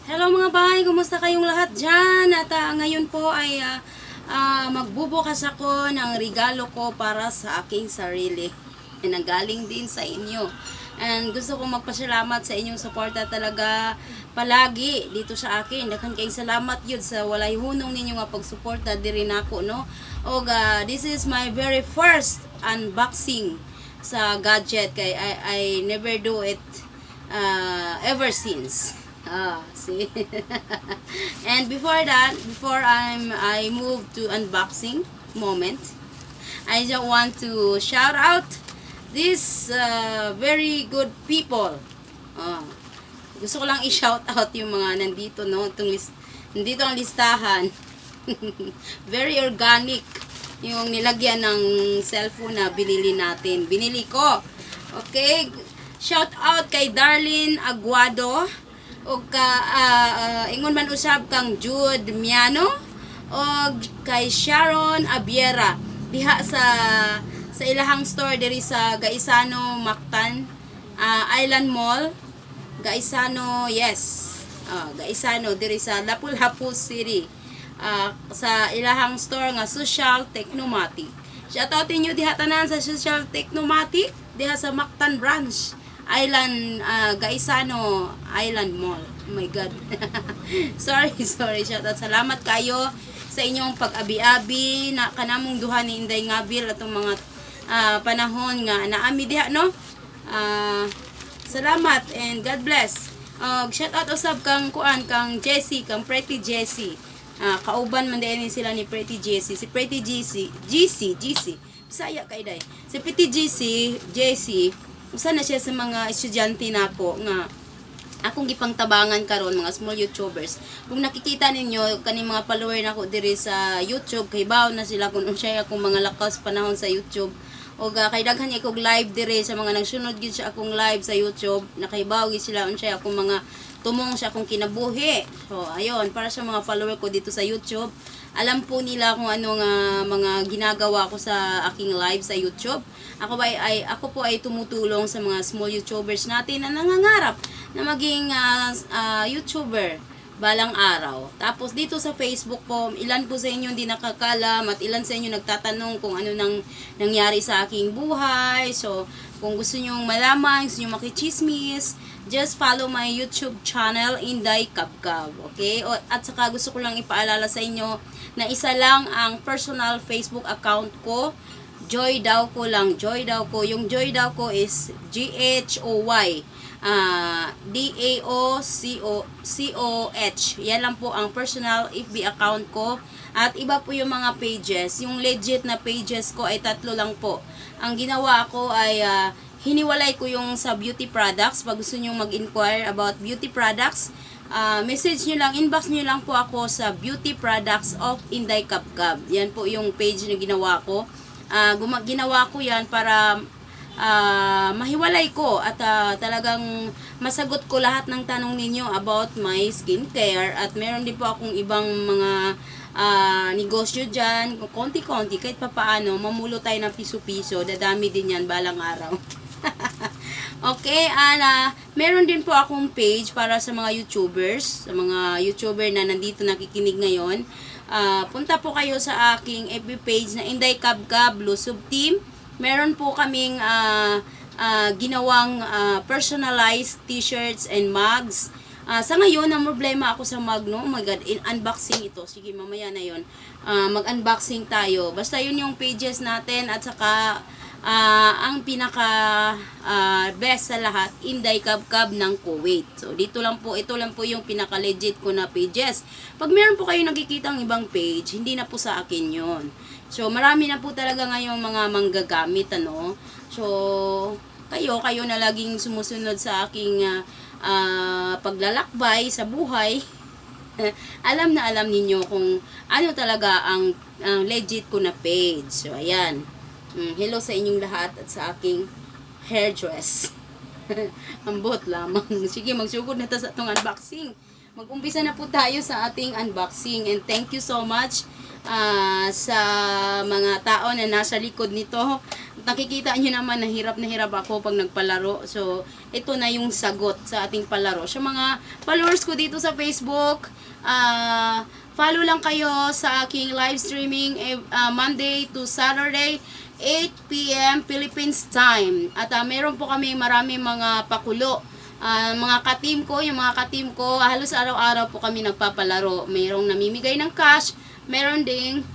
Hello mga bahay, kumusta kayong lahat dyan? At ngayon po ay magbubukas ako ng regalo ko para sa aking sarili. And nanggaling din sa inyo. And gusto kong magpasalamat sa inyong suporta talaga palagi dito sa akin. Dakan kayong salamat yun sa walay hunong ninyo nga pagsuporta diri nako, no? O this is my very first unboxing sa gadget kay I never do it ever since. See. And before that, before I move to unboxing moment, I just want to shout out this very good people. Gusto ko lang i-shout out yung mga nandito, no? Nandito ang listahan. Very organic yung nilagyan ng cellphone na binili natin. Binili ko. Okay? Shout out kay Darlene Aguado. O ingon man usab kang Jude Miano o kay Sharon Abiera diha sa ilahang store diri sa Gaisano Mactan Island Mall. Gaisano, yes. Gaisano diri sa Lapu-Lapu City. Sa ilahang store nga Social Technomatic. Shoutout niyo diha tanan sa Social Technomatic diha sa Mactan branch. Island, Gaisano Island Mall. Oh my God. sorry. Shoutout. Salamat kayo sa inyong pag-abi-abi na kanamong duha ni Inday Ngabil atong mga panahon nga naami diha, no? Salamat and God bless. Shoutout usab kang kang Jessie, kang Pretty Jessie. Kauban man din sila ni Pretty Jessie. Si Pretty Jessie, Bisaya kay day. Si Pretty Jessie, usa na siya sa mga estudyante nako nga akong gipangtabangan karon, mga small YouTubers. Kung nakikita ninyo kaning mga follower nako diri sa YouTube, kay bawo na sila kung unsay akong mga lakas panahon sa YouTube. O kay daghan akong live diri sa mga nagsunod gid sa akong live sa YouTube, nakaibaw gid sila unsay akong mga tumong sa akong kinabuhi. So ayon, para sa mga follower ko dito sa YouTube, alam po nila kung ano nga mga ginagawa ko sa aking live sa YouTube. Ako po ay tumutulong sa mga small YouTubers natin na nangangarap na maging YouTuber balang araw. Tapos dito sa Facebook po, ilan po sa inyo hindi nakakalam at ilan sa inyo nagtatanong kung ano nang nangyari sa aking buhay. So, kung gusto nyo malaman, gusto nyo makichismis, just follow my YouTube channel, Inday Kabkab. Okay? At saka gusto ko lang ipaalala sa inyo na isa lang ang personal Facebook account ko. Joy daw ko lang. Joy daw ko. Yung Joy daw ko is Ghoy. DAOCOCOH. Yan lang po ang personal FB account ko. At iba po yung mga pages. Yung legit na pages ko ay 3 lang po. Ang ginawa ko ay hiniwalay ko yung sa beauty products. Pag gusto nyo mag-inquire about beauty products, message nyo lang, inbox nyo lang po ako sa beauty products of Inday Kabkab. Yan po yung page na ginawa ko. Ginawa ko yan para mahiwalay ko at talagang masagot ko lahat ng tanong ninyo about my skincare. At meron din po akong ibang mga negosyo dyan, konti-konti, kahit papaano, mamulo tayo ng piso-piso, dadami din yan balang araw. Okay, meron din po akong page para sa mga YouTubers, sa mga YouTuber na nandito nakikinig ngayon. Punta po kayo sa aking FB page na Inday Kabkab Lusub Team. Meron po kaming ginawang personalized t-shirts and mugs. Sa ngayon, ang problema ako sa mug, no? Oh my God, unboxing ito. Sige, mamaya na yun. Mag-unboxing tayo. Basta yun yung pages natin at saka ang pinaka best sa lahat, Inday Kabkab ng Kuwait. So, ito lang po yung pinaka legit ko na pages. Pag meron po kayo nakikitang ibang page, hindi na po sa akin yun. So, marami na po talaga ngayong mga manggagamit, ano. So, kayo na laging sumusunod sa aking paglalakbay sa buhay. alam ninyo kung ano talaga ang legit ko na page. So, ayan. Hello sa inyong lahat at sa aking hairdress. Ambot lamang. Sige, magsugod na ta sa itong unboxing. mag-umpisa na po tayo sa ating unboxing. And thank you so much sa mga tao na nasa likod nito. Nakikita nyo naman na hirap ako pag nagpalaro. So, ito na yung sagot sa ating palaro. Sa mga followers ko dito sa Facebook, follow lang kayo sa aking live streaming Monday to Saturday, 8 p.m. Philippines time. At meron po kami maraming mga pakulo. Mga ka-team ko, halos araw-araw po kami nagpapalaro. Mayroong namimigay ng cash, meron ding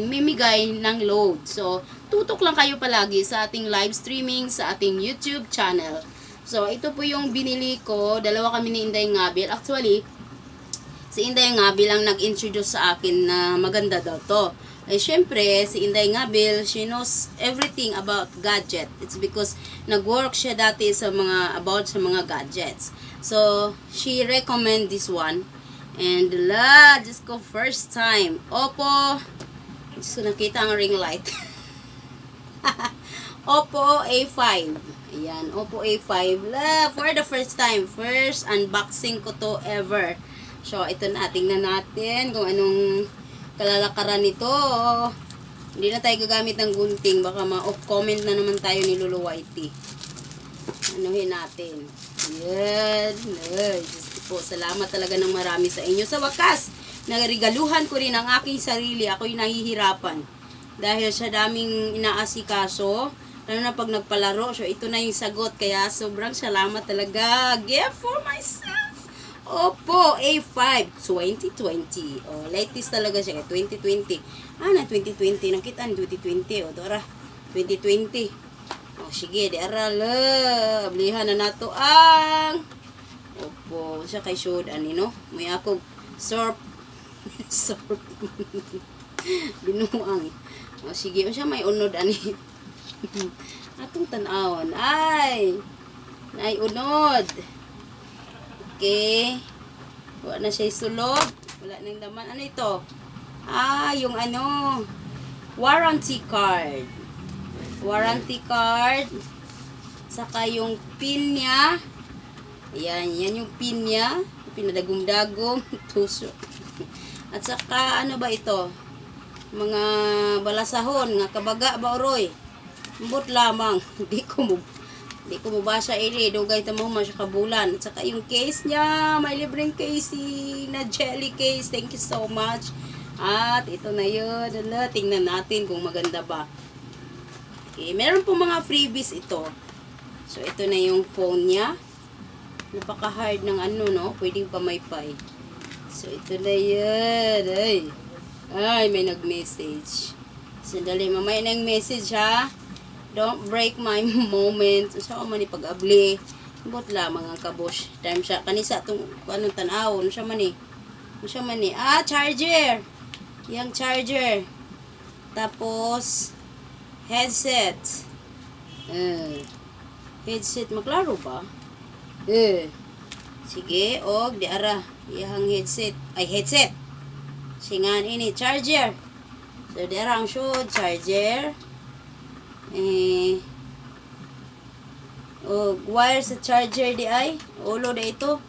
mimigay ng load. So, tutok lang kayo palagi sa ating live streaming, sa ating YouTube channel. So, ito po yung binili ko. Dalawa kami ni Inday Ngabil. Actually, si Inday Ngabil ang nag-introduce sa akin na maganda daw to. Eh, syempre, si Inday Ngabil, she knows everything about gadget. It's because nag-work siya dati sa mga gadgets. So, she recommend this one. And just go first time. Oppo, so nakita ang ring light. Oppo A5. Ayan, Oppo A5. For the first time. First unboxing ko to ever. So, ito na. Tingnan natin kung anong kalalakaran nito. Hindi na tayo gagamit ng gunting. Baka ma-off comment na naman tayo ni Lolo Whitey. Anuhin natin. Yan. Ay, Diyos ko po. Salamat talaga ng marami sa inyo. Sa wakas, nagregaluhan ko rin ang aking sarili. Ako'y nahihirapan. Dahil sa daming inaasikaso, lalo na pag nagpalaro. So, ito na yung sagot. Kaya sobrang salamat talaga. Gift for myself. Oppo A5 2020. Oh, latest talaga siya. 2020. Na 2020. Nakita ni 2020. O, dora. 2020. O, sige. Di aral. Ablihan na nato ang Oppo. Siya kay Shod. No? May ako surf. Surf. Binuang. O, sige. O, siya may unod. Atong tanawon. Ay unod. Okay. Wala na siya sulod. Wala nang laman. Ano ito? Yung warranty card. Warranty card. Saka yung pin niya. Ayan, yan yung pin niya. Pinadagong-dagong. Tuso. At saka, ano ba ito? Mga balasahon. Nga kabaga ba, Oroy? Mbot lamang. Hindi ko mabasa dugay tamo masya kabulan. At saka yung case niya, may libreng casing na jelly case. Thank you so much. At ito na yun. Tingnan natin kung maganda ba. Okay, meron po mga freebies ito. So, ito na yung phone niya. Napaka-hard ng no? Pwedeng pamaypay. So, ito na yun. Ay, may nag-message. Sandali, mamaya na yung message, ha? Don't break my moment. Sa man ni pag-abli. Bot lamang ang kabosh. Time siya. Kanisa itong anong tanawon. Siya man eh. Charger. Yang charger. Tapos, headset. Headset. Maklaro ba? Sige. Og, di ara. Iyahang headset. Ay, headset. Singan ini. Charger. So, di ara ang show. Charger. Wire sa charger di ay ulo da ito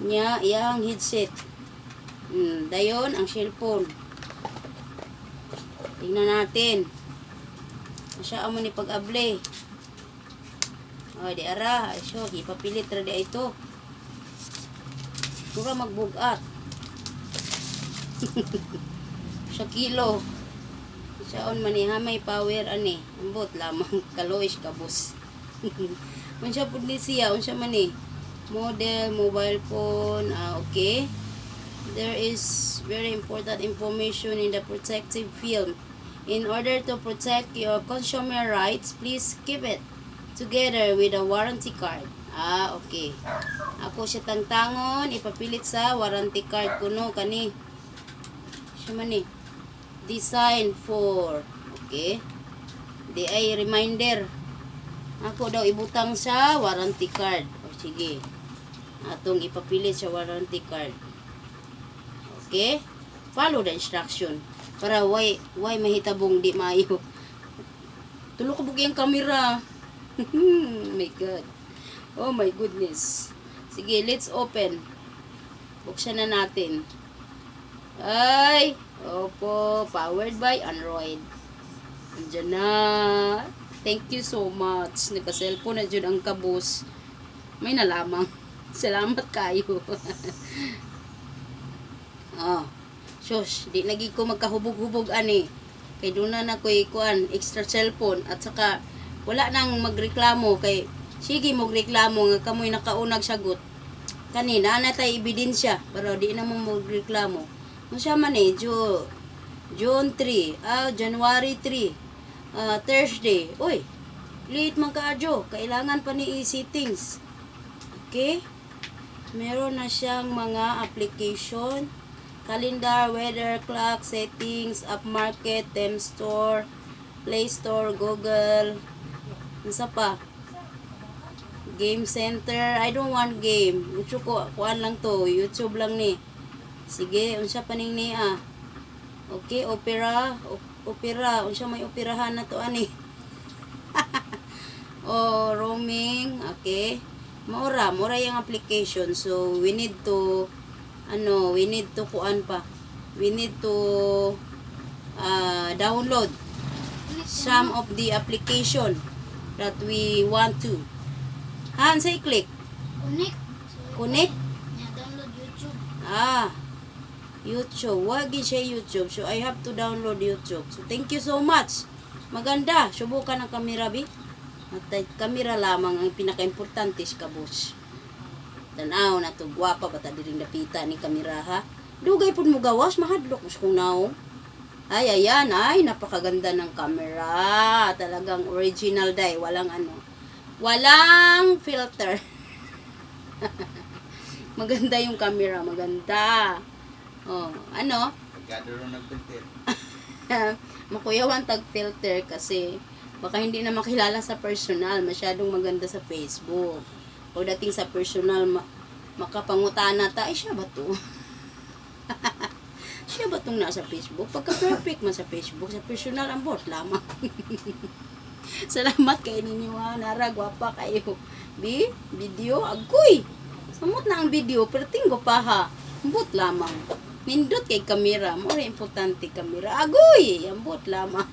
nya iyang headset dayon ang cellphone. Tingnan natin siya amo ni pag-able di ara so ipapilit ra di ito mura magbugat sa kilo. Saon man may power ambot lamang kalois kabus. Unsa pud ni siya, unsa man model, mobile phone, okay. There is very important information in the protective film. In order to protect your consumer rights, please keep it together with a warranty card. Okay. Ako siya tangtangon, ipapilit sa warranty card kuno kani. Siya man design for okay di ay reminder ako daw ibutang sa warranty card sige atong ipapilit sa warranty card okay follow the instruction para why mahitabong di maayo tulo ka bugi ang camera my god oh my goodness sige let's open Buksan na natin. Ay, Oppo, powered by Android. Andiyan na. Thank you so much. Naka-cellphone na dyan ang kabus. May nalamang. Salamat kayo. Oh. Shush, di lagi ko magkahubog-hubog ani. Kay doon na ko ikuan extra cellphone at saka wala nang magreklamo kay sige magreklamo nga kamoy nakaunag sagot. Kanina na tay ebidensya pero di na mo magreklamo. Mo siya man June 3, January 3, Thursday. Uy, late man kaadyo. Kailangan pa ni i-settings. Okay? Meron na siyang mga application. Calendar, weather, clock, settings, app market, theme store, Play Store, Google. Nasa pa? Game Center. I don't want game. Ucho ko, kuan lang to. YouTube lang ni. Sige, unsa pa ning ni Okay, opera. Opera. Unsa may operahan na to ani. Oh, roaming. Okay. Mura yung application. So, we need to kuan pa. We need to download some of the application that we want to. Say click. Connect. Yeah, download YouTube. YouTube. Wagi siya YouTube. So, I have to download YouTube. So, thank you so much. Maganda. Subukan ang kamera, bi. At kamera lamang ang pinaka-importante sa kabus. Tanaw na to. Gwapa ba ta diring napita ni kamera, ha? Dugay po mo gawas. Mahadlok mo kung naong. Ay, ayan. Ay, napakaganda ng kamera. Talagang original day. Walang Walang filter. Maganda yung camera. Maganda. Oh, Pagkadaro nag-filter. Makuyawan tag-filter kasi baka hindi na makilala sa personal. Masyadong maganda sa Facebook. O dating sa personal, makapangutana ta, ay siya ba to? Siya ba itong nasa Facebook? Pagka-perfect man sa Facebook, sa personal, ang bot lamang. Salamat kay ninyo, ha. Nara, gwapa kayo. Video, agoy. Samot na ang video, pero tinggo pa, ha. Ambot lamang. Nindot kay kamera. More importante kamera. Agoy! Ambot lamang.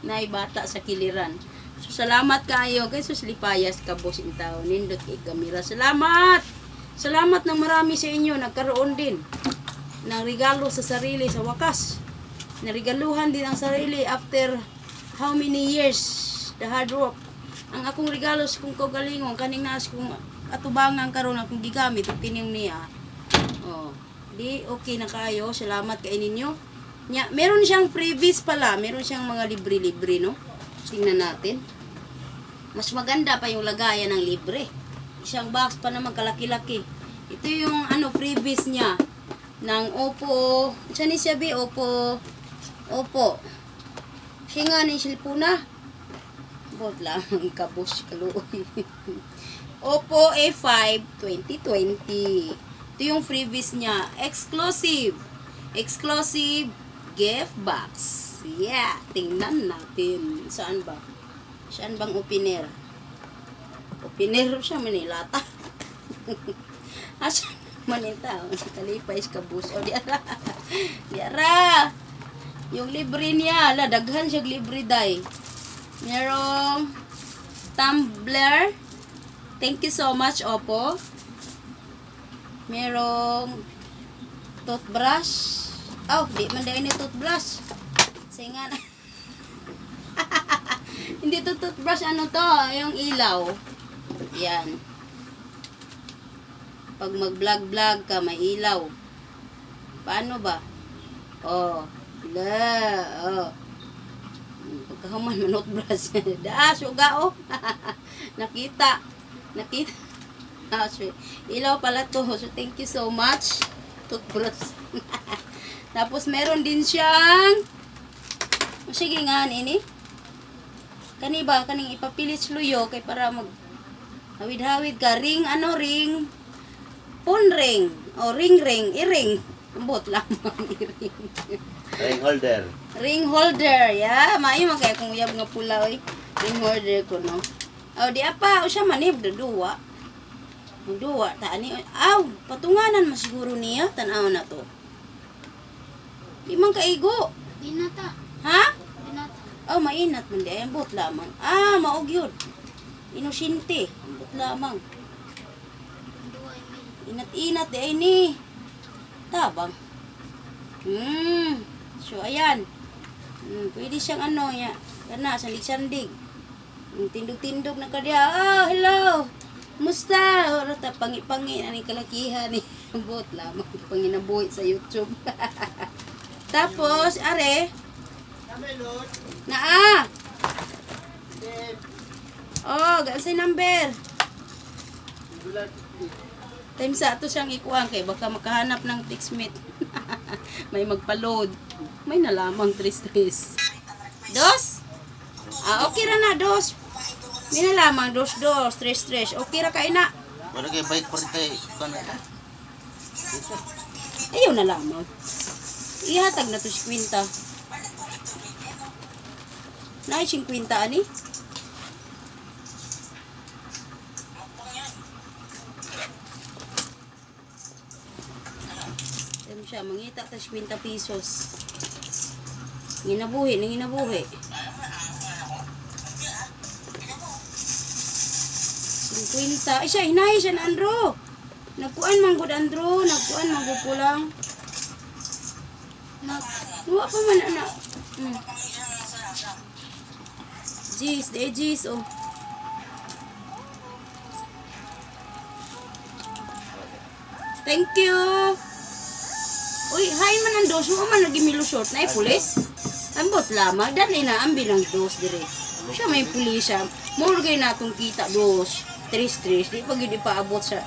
Naibata sa kiliran. So, salamat kayo. Kay suslipayas ka, boss in tao. Nindot kay kamera. Salamat! Salamat ng marami sa inyo. Nagkaroon din ng regalo sa sarili sa wakas. Narigaluhan din ang sarili after how many years the hard work. Ang akong regalo sa kong kaugalingon kaning nas kong atubangan karon akong gigamit ug kining niya. Oh, di okay na kayo. Salamat kay ninyo. Nya, meron siyang freebies pala. Meron siyang mga libre-libre, no? Tingnan natin. Mas maganda pa yung lagayan ng libre. Isang box pa naman kalaki-laki. Ito yung freebies niya ng Oppo. Saan ni siya bi? Oppo. Singa ni silpuna. Bot lang kabus kaluoy. Oppo A5 2020. Ito yung freebies niya. Exclusive gift box. Yeah, tingnan natin. Saan ba? Saan bang opener? Opener siya manilata. Asa manita? Kalipay sa kabus. O diara. Diara. Yung libre niya, daghan siya libre day. Merong tumbler. Thank you so much, Oppo. Merong toothbrush. Oh, di man dahil ni toothbrush. Singa na. Hindi to toothbrush, yung ilaw. Yan. Pag mag-vlog ka, may ilaw. Paano ba? Oh. Pagkahuman manot brush. Suga oh. Nakita. Ilaw pala to. So thank you so much. Toothbrush. Tapos meron din siyang sige nga ini. Kani ba kaning ipapilit sluyo kay para mag hawid-hawid ka ring phone ring o ring i-ring. Ambot lang i-ring. Ring holder, ya. Maayo man kay kung uyab nga pula oy. Ring holder ko no. O di apa, o siya manib duwa. Magduwa, ta ani, aw, patunganan masiguro niya, tanaw na to. Di man kaigo. Binata. Ha? Binata. Oh, mainat man di, ambot lamang. Ah, maog yun. Inosinte, ambot lamang. Dua mil. Inat-inat di ay ni. Tabang. So, ayan. Pwede siyang ano, ya. Kana, sandig-sandig. Tindog-tindog na kadya. Oh, hello. Musta? Rata pangi-pangi ani kalakihan ni. Ambot lamang panginabuhi sa YouTube. Tapos, are, naa. Oh, gansay number. Time sa ato siyang ikuan kay baka makahanap ng textmate. May magpa-load. May nalamang 3-3. Dos? Ah, okay ra na, dos. May nalamang, dos, 3-3. Okay ra kay na. Wala kayo bike pa rin tayo. Kano na? Ayaw na lamang. Ihatag na to si Quinta. Naay 50 ani? Alam siya, mangita ta 50 pesos. Nginabuhi, nanginabuhi. 50. Ay siya, hinahi siya na Andro. Nagkuan manggod Andro, nagkuan manggod ko lang. Nuwa pa man anak. Jeez, de jeez oh. Thank you. Uy, hay man ang dos mo man nagimilo short na pulis. Ambot lamang dali na ambil ang dos dire. Siya may pulis siya. More gay natong kita dos. 3-3, di pa gid paabot sa.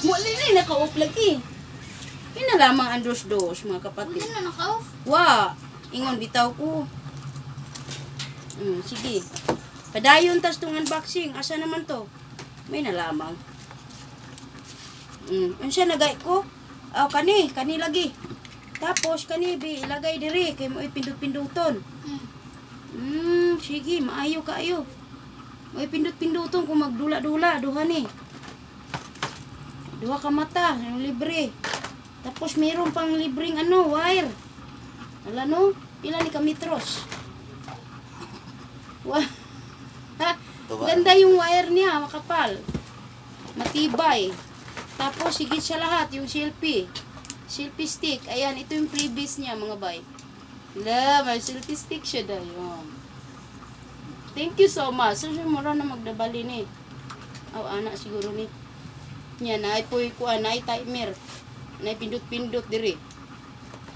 Mo lili na ka-off lagi. Ina lamang ang dos mga kapatid. Hindi na naka-off. Wa, ingon bitaw ko. Sige. Padayon tas tong unboxing. Asa naman to? May nalamang. Unsa nagay ko? Aw kani lagi. Tapos kani bi ilagay diri kay mo ipindot-pinduton. Sige, maayo kaayo. Mo ipindot-pinduton kung magdula-dula duha ni. Duha ka mata, yung libre. Tapos mayroon pang libreng wire. Ala no, pila ni kametros. Wah. Ganda yung wire niya, makapal. Matibay. Tapos higit sa lahat yung selfie. Selfie stick. Ayan, ito yung previous niya mga bay. La, may selfie stick siya dayon. Thank you so much. So, mura na magdabali ni. Aw, anak siguro ni. Yan, ay po kuan, ay timer. Na pindot-pindot diri.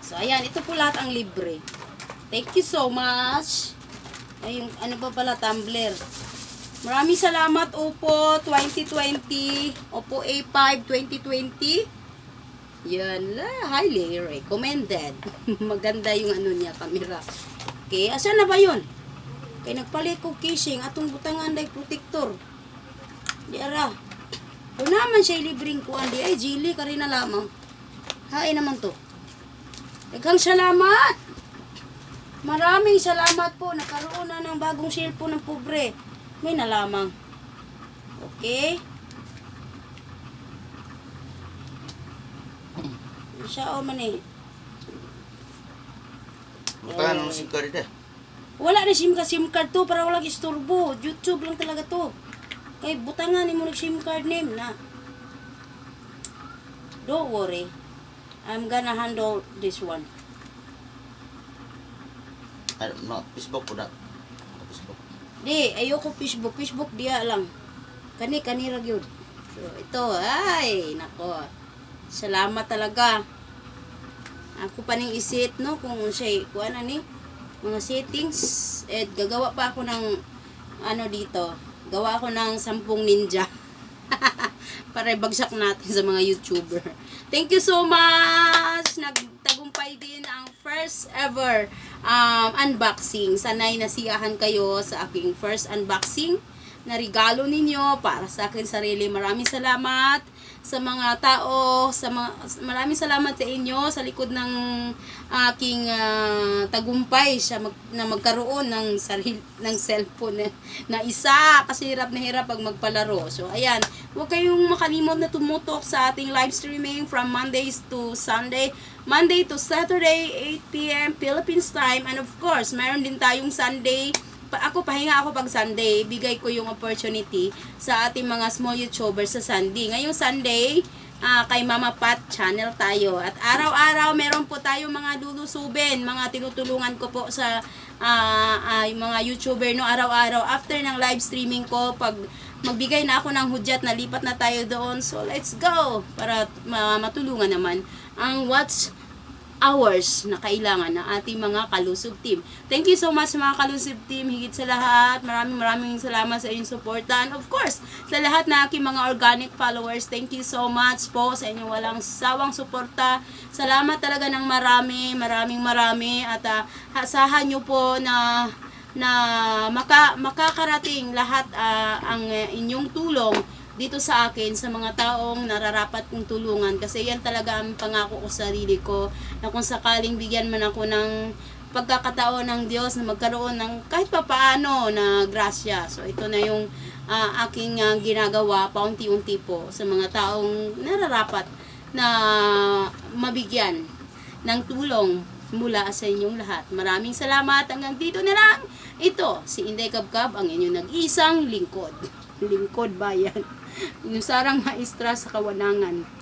So, ayan, ito po lahat ang libre. Thank you so much. Ay, yung ano pa pala, tumbler. Maraming salamat, Oppo 2020. Oppo A5 2020. Yan la, highly recommended. Maganda yung ano niya, camera. Okay, asa na ba yun? Kaya nagpalit ko casing, atong butangan day protector. Di ara. Kung naman siya libreng kuan, di ay jili ka rin na lamang. Hain naman to. Daghang salamat! Maraming salamat po. Nakaroon na ng bagong cellphone ng pobre. May nalamang. Okay? Siya o man eh. Bukan ang SIM card eh. Wala na SIM card to para walang istorbo. YouTube lang talaga to. Kay butangan mo nag-SIM card name na. Don't worry. I'm gonna handle this one. I don't know. Facebook po na. Facebook. Di, ayoko Facebook. Facebook diya lang. Kani ra gyud. So, ito, ay, nako. Salamat talaga. Ako pa ning isit, no, kung siya, kuan ani, mga settings. At gagawa pa ako ng, ano dito, gawa ako ng 10 ninja. Para ibagsak natin sa mga YouTuber. Thank you so much! Nagtagumpay din ang first ever unboxing. Sanay nasiyahan kayo sa aking first unboxing na regalo ninyo para sa akin sarili. Maraming salamat sa mga tao, maraming salamat sa inyo sa likod ng aking tagumpay na magkaroon ng ng cellphone na isa kasi hirap na hirap pag magpalaro. So ayan, huwag kayong makalimot na tumutok sa ating live streaming from Mondays to Sunday, Monday to Saturday 8 PM Philippines time, and of course meron din tayong Sunday. Pahinga ako pag Sunday, bigay ko yung opportunity sa ating mga small YouTubers sa Sunday. Ngayong Sunday, kay Mama Pat channel tayo. At araw-araw meron po tayong mga lulusubin, mga tinutulungan ko po sa yung mga YouTuber no, araw-araw after ng live streaming ko, pag magbigay na ako ng hudyat, nalipat na tayo doon. So let's go para matulungan naman ang watch hours na kailangan ng ating mga kalusog team. Thank you so much mga kalusog team. Higit sa lahat, maraming salamat sa inyong suporta. And of course, sa lahat na aking mga organic followers, thank you so much po sa inyong walang sawang suporta. Salamat talaga ng maraming at asahan nyo po na makakarating lahat ang inyong tulong dito sa akin, sa mga taong nararapat kong tulungan, kasi yan talaga ang pangako ko sa sarili ko, na kung sakaling bigyan man ako ng pagkakataon ng Diyos na magkaroon ng kahit papaano na grasya. So ito na yung aking ginagawa paunti-unti po sa mga taong nararapat na mabigyan ng tulong mula sa inyong lahat. Maraming salamat. Hanggang dito na lang. Ito, si Inday Kabkab, ang inyong nag-iisang lingkod. Lingkod bayan. Inusarang maestra sa Kawanangan.